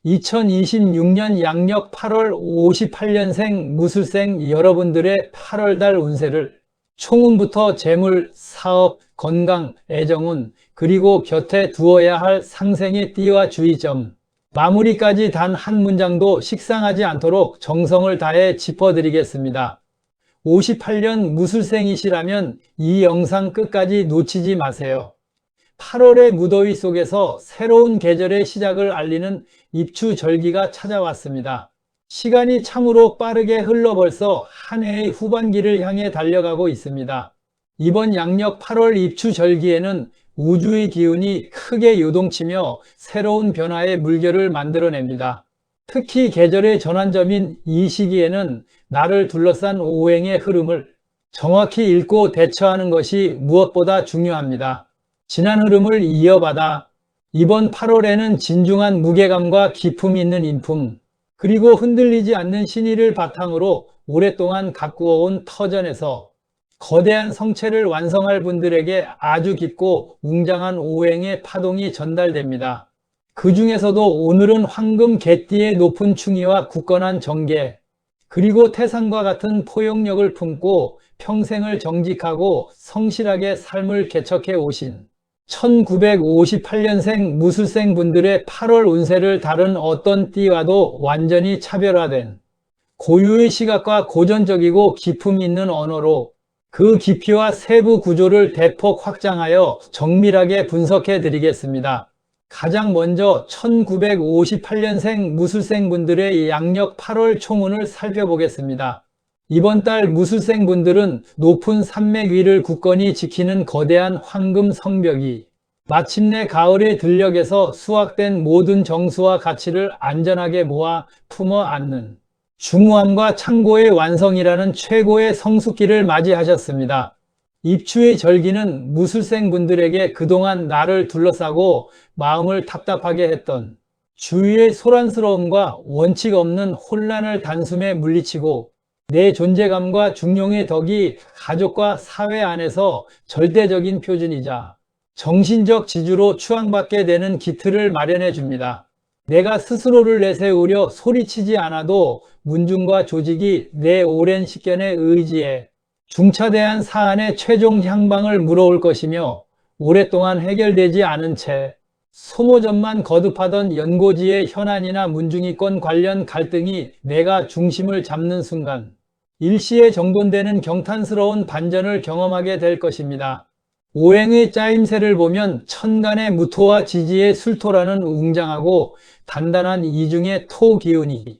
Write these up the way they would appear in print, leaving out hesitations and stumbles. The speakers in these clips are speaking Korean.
2026년 양력 8월 58년생 무술생 여러분들의 8월달 운세를 총운부터 재물, 사업, 건강, 애정운, 그리고 곁에 두어야 할 상생의 띠와 주의점, 마무리까지 단 한 문장도 식상하지 않도록 정성을 다해 짚어드리겠습니다. 58년 무술생이시라면 이 영상 끝까지 놓치지 마세요. 8월의 무더위 속에서 새로운 계절의 시작을 알리는 입추절기가 찾아왔습니다. 시간이 참으로 빠르게 흘러 벌써 한 해의 후반기를 향해 달려가고 있습니다. 이번 양력 8월 입추절기에는 우주의 기운이 크게 요동치며 새로운 변화의 물결을 만들어냅니다. 특히 계절의 전환점인 이 시기에는 나를 둘러싼 오행의 흐름을 정확히 읽고 대처하는 것이 무엇보다 중요합니다. 지난 흐름을 이어받아 이번 8월에는 진중한 무게감과 기품 있는 인품, 그리고 흔들리지 않는 신의를 바탕으로 오랫동안 가꾸어온 터전에서 거대한 성체를 완성할 분들에게 아주 깊고 웅장한 오행의 파동이 전달됩니다. 그 중에서도 오늘은 황금 개띠의 높은 충의와 굳건한 정계, 그리고 태산과 같은 포용력을 품고 평생을 정직하고 성실하게 삶을 개척해 오신 1958년생 무술생 분들의 8월 운세를 다른 어떤 띠와도 완전히 차별화된 고유의 시각과 고전적이고 기품 있는 언어로 그 깊이와 세부 구조를 대폭 확장하여 정밀하게 분석해 드리겠습니다. 가장 먼저 1958년생 무술생 분들의 양력 8월 총운을 살펴보겠습니다. 이번 달 무술생 분들은 높은 산맥 위를 굳건히 지키는 거대한 황금 성벽이 마침내 가을의 들녘에서 수확된 모든 정수와 가치를 안전하게 모아 품어 안는 중후함과 창고의 완성이라는 최고의 성숙기를 맞이하셨습니다. 입추의 절기는 무술생 분들에게 그동안 나를 둘러싸고 마음을 답답하게 했던 주위의 소란스러움과 원칙 없는 혼란을 단숨에 물리치고 내 존재감과 중용의 덕이 가족과 사회 안에서 절대적인 표준이자 정신적 지주로 추앙받게 되는 기틀을 마련해 줍니다. 내가 스스로를 내세우려 소리치지 않아도 문중과 조직이 내 오랜 식견에 의지해 중차대한 사안의 최종 향방을 물어올 것이며 오랫동안 해결되지 않은 채 소모전만 거듭하던 연고지의 현안이나 문중위권 관련 갈등이 내가 중심을 잡는 순간 일시에 정돈되는 경탄스러운 반전을 경험하게 될 것입니다. 오행의 짜임새를 보면 천간의 무토와 지지의 술토라는 웅장하고 단단한 이중의 토 기운이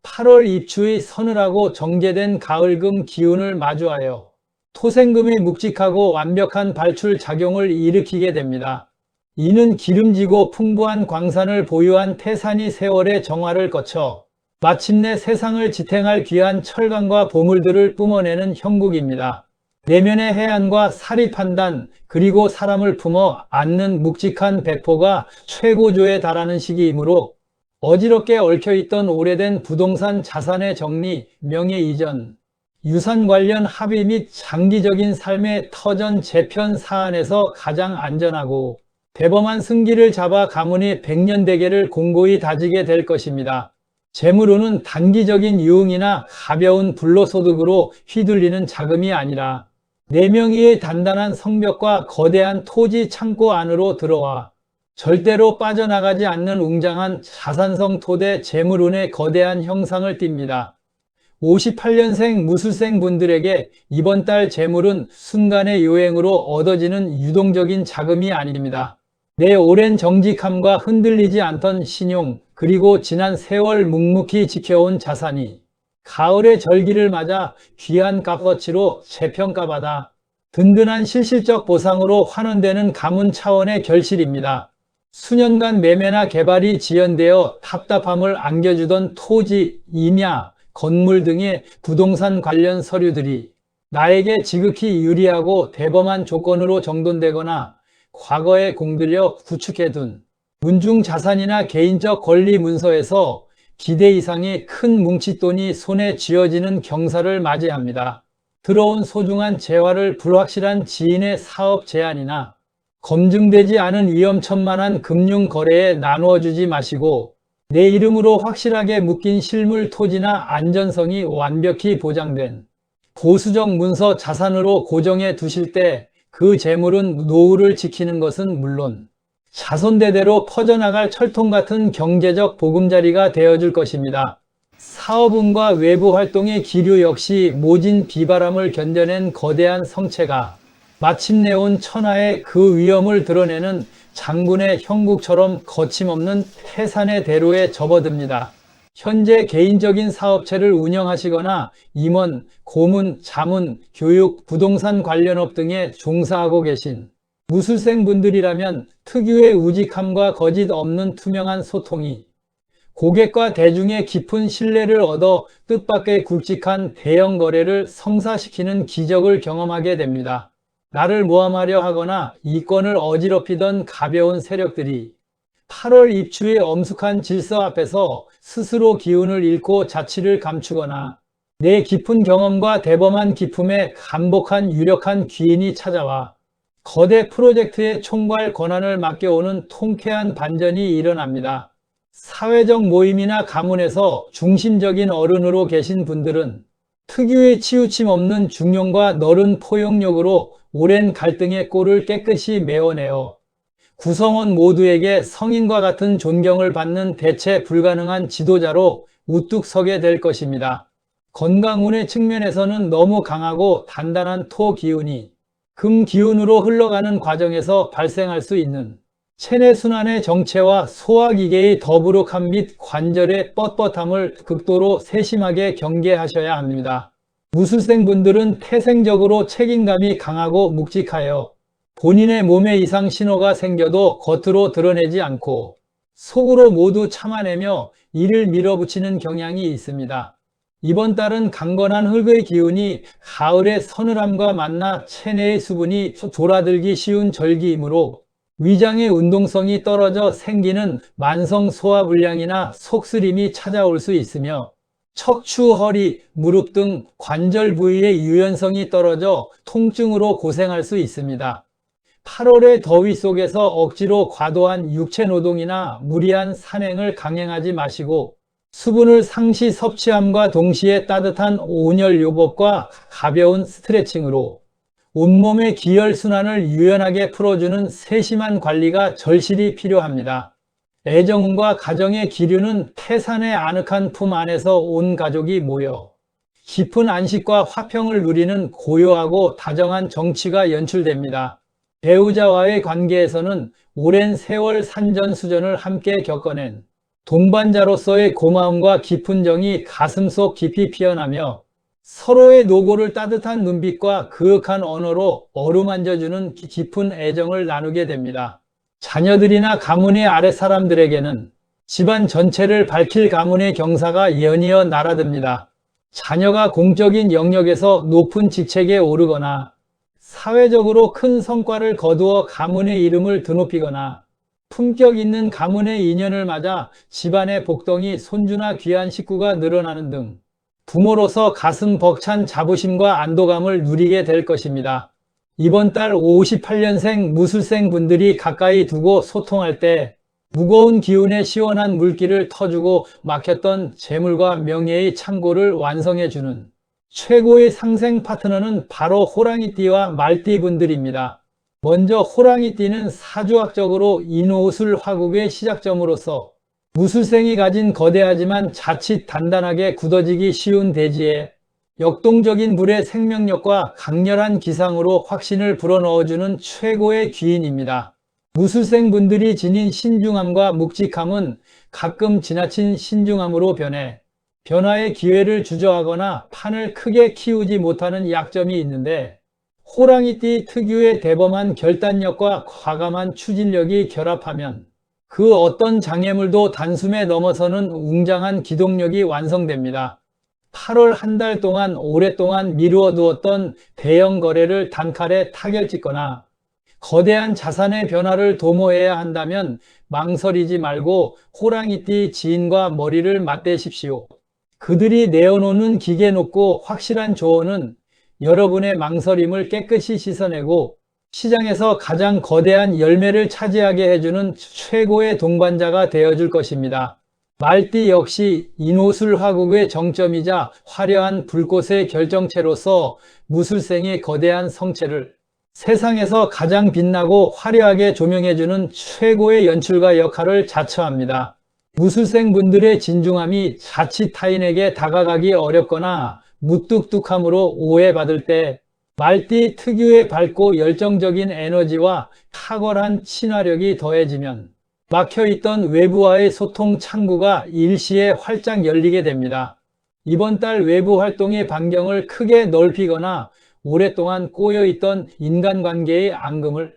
8월 입추의 서늘하고 정제된 가을금 기운을 마주하여 토생금의 묵직하고 완벽한 발출 작용을 일으키게 됩니다. 이는 기름지고 풍부한 광산을 보유한 태산이 세월의 정화를 거쳐 마침내 세상을 지탱할 귀한 철강과 보물들을 뿜어내는 형국입니다. 내면의 해안과 사리 판단, 그리고 사람을 품어 안는 묵직한 배포가 최고조에 달하는 시기이므로 어지럽게 얽혀있던 오래된 부동산 자산의 정리, 명예 이전, 유산 관련 합의 및 장기적인 삶의 터전 재편 사안에서 가장 안전하고 대범한 승기를 잡아 가문의 백년대계를 공고히 다지게 될 것입니다. 재물운은 단기적인 유흥이나 가벼운 불로소득으로 휘둘리는 자금이 아니라 내명의의 단단한 성벽과 거대한 토지 창고 안으로 들어와 절대로 빠져나가지 않는 웅장한 자산성 토대 재물운의 거대한 형상을 띱니다. 58년생 무술생 분들에게 이번 달 재물은 순간의 요행으로 얻어지는 유동적인 자금이 아닙니다. 내 오랜 정직함과 흔들리지 않던 신용, 그리고 지난 세월 묵묵히 지켜온 자산이 가을의 절기를 맞아 귀한 값어치로 재평가받아 든든한 실질적 보상으로 환원되는 가문 차원의 결실입니다. 수년간 매매나 개발이 지연되어 답답함을 안겨주던 토지, 임야, 건물 등의 부동산 관련 서류들이 나에게 지극히 유리하고 대범한 조건으로 정돈되거나 과거에 공들여 구축해둔 문중 자산이나 개인적 권리 문서에서 기대 이상의 큰 뭉칫돈이 손에 쥐어지는 경사를 맞이합니다. 들어온 소중한 재화를 불확실한 지인의 사업 제안이나 검증되지 않은 위험천만한 금융 거래에 나누어 주지 마시고 내 이름으로 확실하게 묶인 실물 토지나 안전성이 완벽히 보장된 보수적 문서 자산으로 고정해 두실 때 그 재물은 노후를 지키는 것은 물론 자손대대로 퍼져나갈 철통 같은 경제적 보금자리가 되어줄 것입니다. 사업운과 외부 활동의 기류 역시 모진 비바람을 견뎌낸 거대한 성체가 마침내 온 천하의 그 위엄을 드러내는 장군의 형국처럼 거침없는 태산의 대로에 접어듭니다. 현재 개인적인 사업체를 운영하시거나 임원, 고문, 자문, 교육, 부동산 관련업 등에 종사하고 계신 무술생 분들이라면 특유의 우직함과 거짓 없는 투명한 소통이 고객과 대중의 깊은 신뢰를 얻어 뜻밖의 굵직한 대형 거래를 성사시키는 기적을 경험하게 됩니다. 나를 모함하려 하거나 이권을 어지럽히던 가벼운 세력들이 8월 입추의 엄숙한 질서 앞에서 스스로 기운을 잃고 자취를 감추거나 내 깊은 경험과 대범한 기품에 간복한 유력한 귀인이 찾아와 거대 프로젝트의 총괄 권한을 맡겨오는 통쾌한 반전이 일어납니다. 사회적 모임이나 가문에서 중심적인 어른으로 계신 분들은 특유의 치우침 없는 중용과 너른 포용력으로 오랜 갈등의 꼴을 깨끗이 메워내어 구성원 모두에게 성인과 같은 존경을 받는 대체 불가능한 지도자로 우뚝 서게 될 것입니다. 건강운의 측면에서는 너무 강하고 단단한 토 기운이 금 기운으로 흘러가는 과정에서 발생할 수 있는 체내순환의 정체와 소화기계의 더부룩함 및 관절의 뻣뻣함을 극도로 세심하게 경계하셔야 합니다. 무술생분들은 태생적으로 책임감이 강하고 묵직하여 본인의 몸에 이상 신호가 생겨도 겉으로 드러내지 않고 속으로 모두 참아내며 이를 밀어붙이는 경향이 있습니다. 이번 달은 강건한 흙의 기운이 가을의 서늘함과 만나 체내의 수분이 돌아들기 쉬운 절기이므로 위장의 운동성이 떨어져 생기는 만성 소화불량이나 속쓰림이 찾아올 수 있으며 척추, 허리, 무릎 등 관절 부위의 유연성이 떨어져 통증으로 고생할 수 있습니다. 8월의 더위 속에서 억지로 과도한 육체노동이나 무리한 산행을 강행하지 마시고 수분을 상시 섭취함과 동시에 따뜻한 온열요법과 가벼운 스트레칭으로 온몸의 기혈순환을 유연하게 풀어주는 세심한 관리가 절실히 필요합니다. 애정운과 가정의 기류는 태산의 아늑한 품 안에서 온 가족이 모여 깊은 안식과 화평을 누리는 고요하고 다정한 정취가 연출됩니다. 배우자와의 관계에서는 오랜 세월 산전수전을 함께 겪어낸 동반자로서의 고마움과 깊은 정이 가슴속 깊이 피어나며 서로의 노고를 따뜻한 눈빛과 그윽한 언어로 어루만져주는 깊은 애정을 나누게 됩니다. 자녀들이나 가문의 아랫사람들에게는 집안 전체를 밝힐 가문의 경사가 연이어 날아듭니다. 자녀가 공적인 영역에서 높은 직책에 오르거나 사회적으로 큰 성과를 거두어 가문의 이름을 드높이거나 품격 있는 가문의 인연을 맞아 집안의 복덩이 손주나 귀한 식구가 늘어나는 등 부모로서 가슴 벅찬 자부심과 안도감을 누리게 될 것입니다. 이번 달 58년생 무술생 분들이 가까이 두고 소통할 때 무거운 기운의 시원한 물기를 터주고 막혔던 재물과 명예의 창고를 완성해주는 최고의 상생 파트너는 바로 호랑이띠와 말띠 분들입니다. 먼저 호랑이띠는 사주학적으로 인호술 화국의 시작점으로서 무술생이 가진 거대하지만 자칫 단단하게 굳어지기 쉬운 대지에 역동적인 불의 생명력과 강렬한 기상으로 확신을 불어넣어주는 최고의 귀인입니다. 무술생 분들이 지닌 신중함과 묵직함은 가끔 지나친 신중함으로 변해 변화의 기회를 주저하거나 판을 크게 키우지 못하는 약점이 있는데 호랑이띠 특유의 대범한 결단력과 과감한 추진력이 결합하면 그 어떤 장애물도 단숨에 넘어서는 웅장한 기동력이 완성됩니다. 8월 한 달 동안 오랫동안 미루어 두었던 대형 거래를 단칼에 타결짓거나 거대한 자산의 변화를 도모해야 한다면 망설이지 말고 호랑이띠 지인과 머리를 맞대십시오. 그들이 내어놓는 기계 높고 확실한 조언은 여러분의 망설임을 깨끗이 씻어내고 시장에서 가장 거대한 열매를 차지하게 해주는 최고의 동반자가 되어줄 것입니다. 말띠 역시 인호술 화국의 정점이자 화려한 불꽃의 결정체로서 무술생의 거대한 성체를 세상에서 가장 빛나고 화려하게 조명해주는 최고의 연출가 역할을 자처합니다. 무술생분들의 진중함이 자칫 타인에게 다가가기 어렵거나 무뚝뚝함으로 오해받을 때 말띠 특유의 밝고 열정적인 에너지와 탁월한 친화력이 더해지면 막혀있던 외부와의 소통 창구가 일시에 활짝 열리게 됩니다. 이번 달 외부 활동의 반경을 크게 넓히거나 오랫동안 꼬여있던 인간관계의 앙금을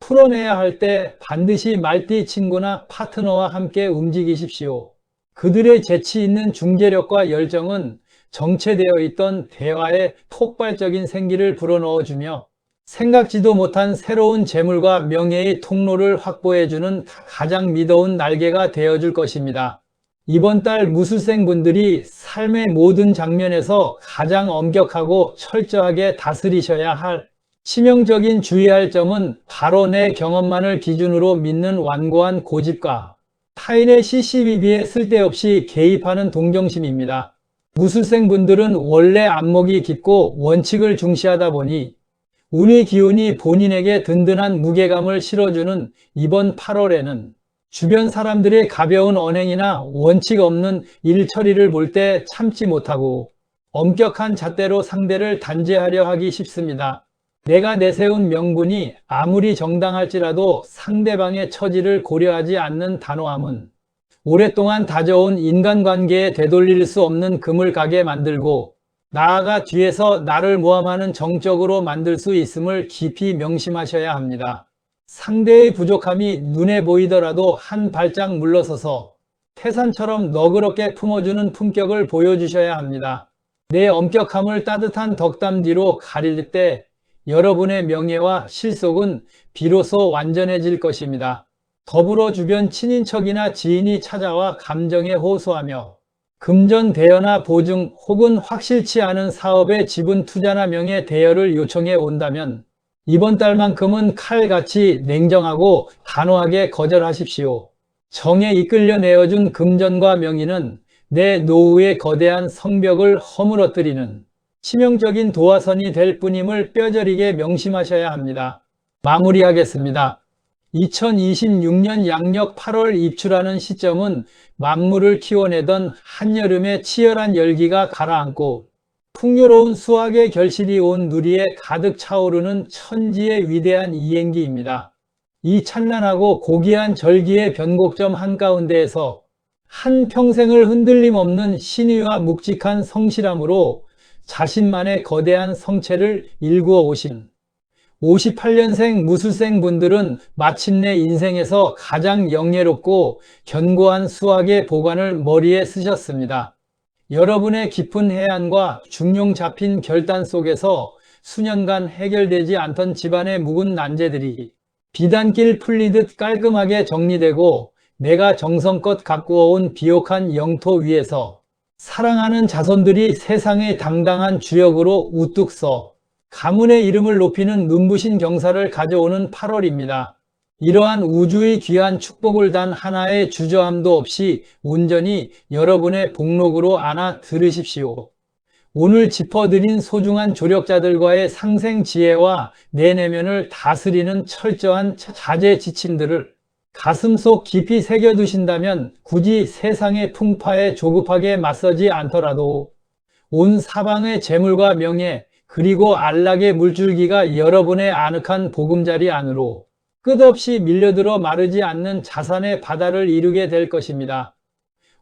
풀어내야 할 때 반드시 말띠 친구나 파트너와 함께 움직이십시오. 그들의 재치 있는 중재력과 열정은 정체되어 있던 대화에 폭발적인 생기를 불어넣어주며 생각지도 못한 새로운 재물과 명예의 통로를 확보해주는 가장 미더운 날개가 되어줄 것입니다. 이번 달 무술생분들이 삶의 모든 장면에서 가장 엄격하고 철저하게 다스리셔야 할 치명적인 주의할 점은 바로 내 경험만을 기준으로 믿는 완고한 고집과 타인의 CCTV에 쓸데없이 개입하는 동정심입니다. 무술생분들은 원래 안목이 깊고 원칙을 중시하다 보니 운의 기운이 본인에게 든든한 무게감을 실어주는 이번 8월에는 주변 사람들의 가벼운 언행이나 원칙 없는 일 처리를 볼 때 참지 못하고 엄격한 잣대로 상대를 단죄하려 하기 쉽습니다. 내가 내세운 명분이 아무리 정당할지라도 상대방의 처지를 고려하지 않는 단호함은 오랫동안 다져온 인간관계에 되돌릴 수 없는 금을 가게 만들고 나아가 뒤에서 나를 모함하는 정적으로 만들 수 있음을 깊이 명심하셔야 합니다. 상대의 부족함이 눈에 보이더라도 한 발짝 물러서서 태산처럼 너그럽게 품어주는 품격을 보여주셔야 합니다. 내 엄격함을 따뜻한 덕담 뒤로 가릴 때 여러분의 명예와 실속은 비로소 완전해질 것입니다. 더불어 주변 친인척이나 지인이 찾아와 감정에 호소하며 금전 대여나 보증 혹은 확실치 않은 사업의 지분 투자나 명예 대여를 요청해 온다면 이번 달만큼은 칼같이 냉정하고 단호하게 거절하십시오. 정에 이끌려 내어준 금전과 명의는 내 노후의 거대한 성벽을 허물어뜨리는 치명적인 도화선이 될 뿐임을 뼈저리게 명심하셔야 합니다. 마무리하겠습니다. 2026년 양력 8월 입추라는 시점은 만물을 키워내던 한여름의 치열한 열기가 가라앉고 풍요로운 수확의 결실이 온 누리에 가득 차오르는 천지의 위대한 이행기입니다. 이 찬란하고 고귀한 절기의 변곡점 한가운데에서 한평생을 흔들림 없는 신의와 묵직한 성실함으로 자신만의 거대한 성체를 일구어 오신 58년생 무술생 분들은 마침내 인생에서 가장 영예롭고 견고한 수학의 보관을 머리에 쓰셨습니다. 여러분의 깊은 해안과 중용 잡힌 결단 속에서 수년간 해결되지 않던 집안의 묵은 난제들이 비단길 풀리듯 깔끔하게 정리되고 내가 정성껏 가꾸어온 비옥한 영토 위에서 사랑하는 자손들이 세상의 당당한 주역으로 우뚝 서 가문의 이름을 높이는 눈부신 경사를 가져오는 8월입니다. 이러한 우주의 귀한 축복을 단 하나의 주저함도 없이 온전히 여러분의 복록으로 안아 들으십시오. 오늘 짚어드린 소중한 조력자들과의 상생 지혜와 내 내면을 다스리는 철저한 자제 지침들을 가슴속 깊이 새겨두신다면 굳이 세상의 풍파에 조급하게 맞서지 않더라도 온 사방의 재물과 명예 그리고 안락의 물줄기가 여러분의 아늑한 보금자리 안으로 끝없이 밀려들어 마르지 않는 자산의 바다를 이루게 될 것입니다.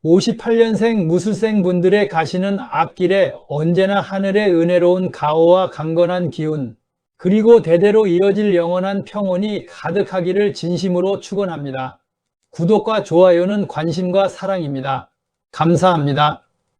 58년생 무술생 분들의 가시는 앞길에 언제나 하늘의 은혜로운 가호와 강건한 기운 그리고 대대로 이어질 영원한 평온이 가득하기를 진심으로 축원합니다. 구독과 좋아요는 관심과 사랑입니다. 감사합니다.